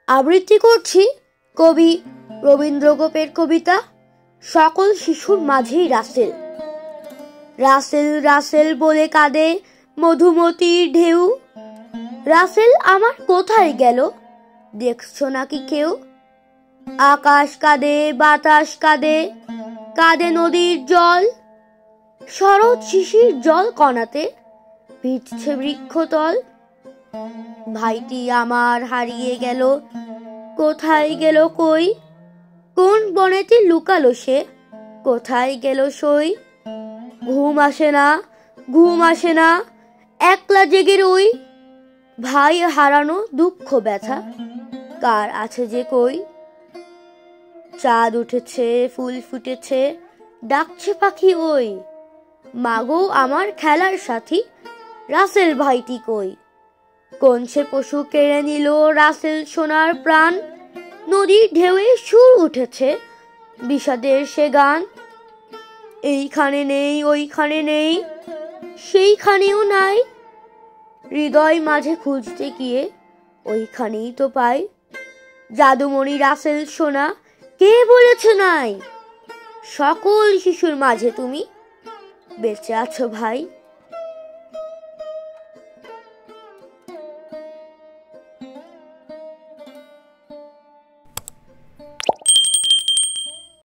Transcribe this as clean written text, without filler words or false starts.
আবৃত্তি করছি কবি রবীন্দ্র গোপের কবিতা সকল শিশুর মাঝেই রাসেল। রাসেল রাসেল বলে কাঁদে মধুমতির ঢেউ। রাসেল আমার কোথায় গেল, দেখছো নাকি কেউ? আকাশ কাঁদে, বাতাস কাঁদে, কাঁদে নদীর জল। শরৎ শিশির জল কণাতে ভিজছে বৃক্ষতল। ভাইটি আমার হারিয়ে গেল, কোথায় গেল কই? কোন বনেতে লুকালো সে, কোথায় গেল সই? ঘুম আসে না, ঘুম আসে না, একলা জেগে রই। ভাই হারানো দুঃখ ব্যথা কার আছে যে কই? চাঁদ উঠেছে, ফুল ফুটেছে, ডাকছে পাখি ওই। মাগো আমার খেলার সাথী, রাসেল ভাইটি কই? কোন সে পশু কেড়ে নিল রাসেল সোনার প্রাণ? নদীর ঢেউয়ে সুর উঠেছে বিষাদের সে গান। এইখানে নেই, ওইখানে নেই, সেইখানেও নাই। হৃদয় মাঝে খুঁজতে গিয়ে ওইখানেই তো পাই। জাদুমণি রাসেল সোনা কে বলেছে নাই? সকল শিশুর মাঝে তুমি বেঁচে আছো ভাই।